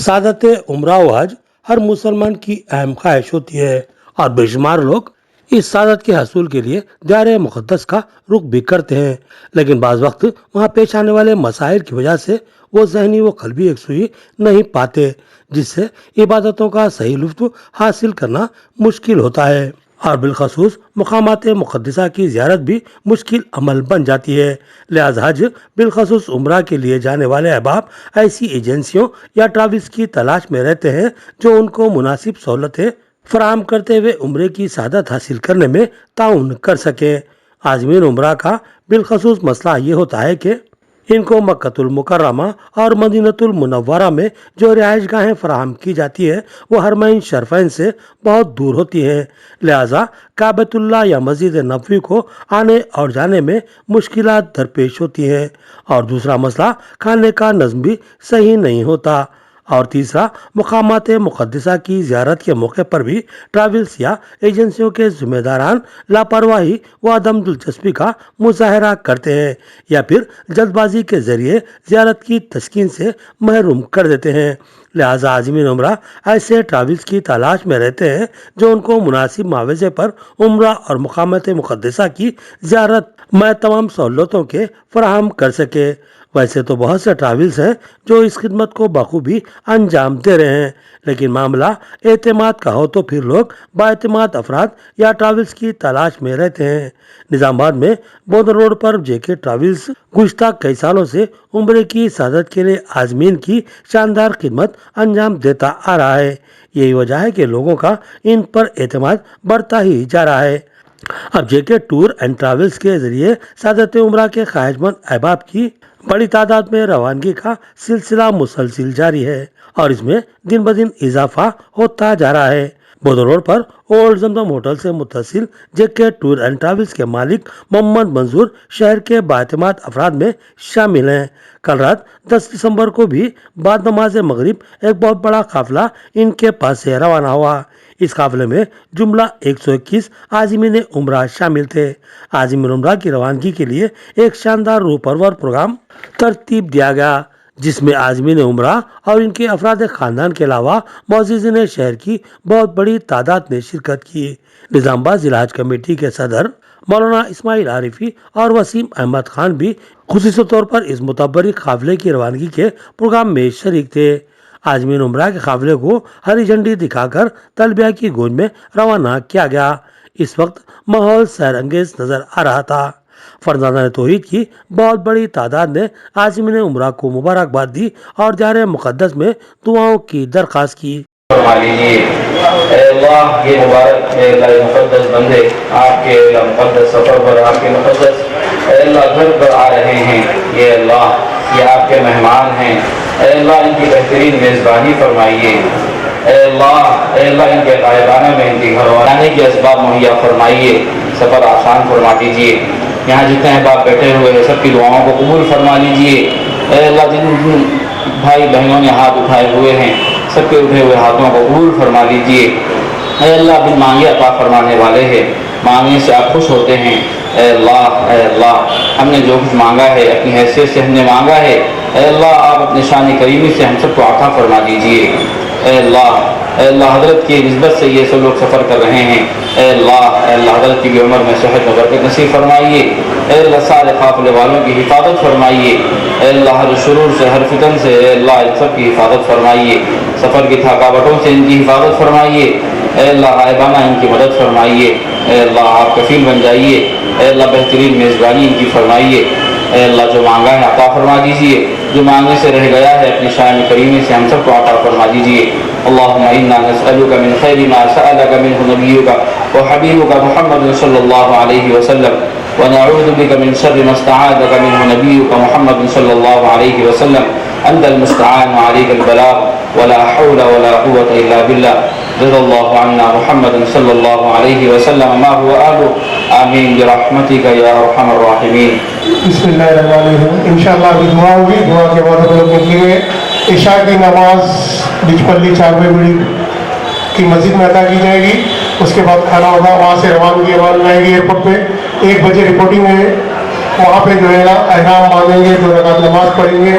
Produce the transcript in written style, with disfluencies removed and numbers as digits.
سعادت عمرہ و حج ہر مسلمان کی اہم خواہش ہوتی ہے اور بے شمار لوگ اس سعادت کے حصول کے لیے دیار مقدس کا رخ بھی کرتے ہیں، لیکن بعض وقت وہاں پیش آنے والے مسائل کی وجہ سے وہ ذہنی و قلبی یکسوئی نہیں پاتے، جس سے عبادتوں کا صحیح لطف حاصل کرنا مشکل ہوتا ہے اور بالخصوص مقامات مقدسہ کی زیارت بھی مشکل عمل بن جاتی ہے۔ لہذا حج بالخصوص عمرہ کے لیے جانے والے احباب ایسی ایجنسیوں یا ٹریولز کی تلاش میں رہتے ہیں جو ان کو مناسب سہولتیں فراہم کرتے ہوئے عمرے کی سعادت حاصل کرنے میں تعاون کر سکیں۔ عازمین عمرہ کا بالخصوص مسئلہ یہ ہوتا ہے کہ ان کو مکۃ المکرمہ اور مدینۃ المنورہ میں جو رہائش گاہیں فراہم کی جاتی ہے وہ حرمین شریفین سے بہت دور ہوتی ہیں، لہذا کعبۃ اللہ یا مسجد نبوی کو آنے اور جانے میں مشکلات درپیش ہوتی ہیں، اور دوسرا مسئلہ کھانے کا نظم بھی صحیح نہیں ہوتا، اور تیسرا مقامات مقدسہ کی زیارت کے موقع پر بھی ٹریولز یا ایجنسیوں کے ذمہ داران لاپرواہی و عدم دلچسپی کا مظاہرہ کرتے ہیں یا پھر جلد بازی کے ذریعے زیارت کی تسکین سے محروم کر دیتے ہیں۔ لہذا عازمین عمرہ ایسے ٹریولز کی تلاش میں رہتے ہیں جو ان کو مناسب معاوضے پر عمرہ اور مقامات مقدسہ کی زیارت میں تمام سہولتوں کے فراہم کر سکے۔ ویسے تو بہت سے ٹریولز ہیں جو اس خدمت کو بخوبی انجام دے رہے ہیں، لیکن معاملہ اعتماد کا ہو تو پھر لوگ بااعتماد افراد یا ٹریولز کی تلاش میں رہتے ہیں۔ نظام آباد میں بودر روڈ پر جے کے ٹریولز گزشتہ کئی سالوں سے عمرے کی سعادت کے لیے عازمین کی شاندار خدمت انجام دیتا آ رہا ہے۔ یہی وجہ ہے کہ لوگوں کا ان پر اعتماد بڑھتا ہی جا رہا ہے۔ اب جے کے ٹور اینڈ ٹریولز کے ذریعے سعادت عمرہ کے خواہش مند احباب کی بڑی تعداد میں روانگی کا سلسلہ مسلسل جاری ہے اور اس میں دن بدن اضافہ ہوتا جا رہا ہے۔ بودر روڈ پر اولڈ زمزم ہوٹل سے متصل جے کے ٹور اینڈ ٹریولز کے مالک محمد منظور شہر کے بااعتماد افراد میں شامل ہیں۔ کل رات 10 دسمبر کو بھی بعد نماز مغرب ایک بہت بڑا قافلہ ان کے پاس سے روانہ ہوا۔ اس قافلے میں جملہ 121 عازمین عمرہ شامل تھے۔ عازمین عمرہ کی روانگی کے لیے ایک شاندار روح پرور پروگرام ترتیب دیا گیا، جس میں عازمین عمرہ اور ان کے افراد خاندان کے علاوہ معززین شہر کی بہت بڑی تعداد نے شرکت کی۔ نظام آباد ضلع حج کمیٹی کے صدر مولانا اسماعیل عارفی اور وسیم احمد خان بھی خصوصی طور پر اس متبرک قافلے کی روانگی کے پروگرام میں شریک تھے۔ عازمین عمرہ کے قافلے کو ہری جھنڈی دکھا کر تلبیہ کی گونج میں روانہ کیا گیا۔ اس وقت ماحول سیر انگیز نظر آ رہا تھا۔ فرزندان توحید کی بہت بڑی تعداد نے عازمین عمرہ کو مبارکباد دی اور دیار مقدس میں دعاؤں کی درخواست کی۔ فرما لیجیے، اے اللہ یہ مبارک اے اللہ مقدس بندے آپ کے مقدس سفر پر آپ کے مقدس اے اللہ گھر پر آ رہے ہیں، یہ اللہ یہ آپ کے مہمان ہیں، اے اللہ ان کی بہترین میزبانی فرمائیے، اے اللہ ان کے غائبانہ میں ان کی گھر آنے کے اسباب مہیا فرمائیے، سفر آسان فرما دیجیے۔ یہاں جتنے احباب بیٹھے ہوئے ہیں سب کی دعاؤں کو قبول فرما لیجیے۔ اے اللہ جن بھائی بہنوں نے ہاتھ اٹھائے ہوئے ہیں سب کے اٹھے ہوئے ہاتھوں کو قبول فرما لیجیے۔ اے اللہ بن مانگے عطا فرمانے والے ہیں، مانگنے سے آپ خوش ہوتے ہیں۔ اے اللہ ہم نے جو کچھ مانگا ہے اپنی حیثیت سے ہم نے مانگا ہے، اے اللہ آپ اپنے شان کریمی سے ہم سب کو عطا فرما دیجیے۔ اے اللہ حضرت کی نسبت سے یہ سب لوگ سفر کر رہے ہیں، اے اللہ حضرت کی بھی عمر میں صحت و برکت نصیب فرمائیے، اے اللہ سارے قافلے والوں کی حفاظت فرمائیے، اے اللہ ہر شرور سے ہر فتن سے اے اللہ ان سب کی حفاظت فرمائیے، سفر کی تھکاوٹوں سے ان کی حفاظت فرمائیے، اے اللہ غائبانہ ان کی مدد فرمائیے، اے اللہ آپ کفیل بن جائیے، اے اللہ بہترین میزبانی ان کی فرمائیے، اے اللہ جو مانگا ہے عطا فرما دیجیے، جو مانگنے سے رہ گیا ہے اپنی شان کریمی سے ہم سب کو عطا فرما دیجیے۔ اللہم انا نسألک من خیر ما سألک منہ نبیک وحبیبک محمد صلی اللہ علیہ وسلم ونعوذ بک من شر ما استعاذک منہ نبیک محمد صلی اللہ علیہ وسلم انت المستعان وعلیک البلاغ ولا حول ولا قوة الا باللہ رضی اللہ عنا محمد صلی اللہ علیہ وسلم ما هو آلہ آمین برحمتک یا ارحم الراحمین۔ بسم اللہ الرحمن الرحیم۔ انشاءاللہ ابھی دعا ہوگی، دعا کے بعد ہم لوگ نکلیں گے۔ عشاء کی نماز بچپلی 4 بجے کی مسجد میں ادا کی جائے گی، اس کے بعد کھانا ہوگا، وہاں سے روانگی آئے گی ایئرپورٹ پہ، 1 بجے رپورٹنگ ہے، وہاں پہ جو ہے نا احرام باندھیں گے، 2 رکعت نماز پڑھیں گے،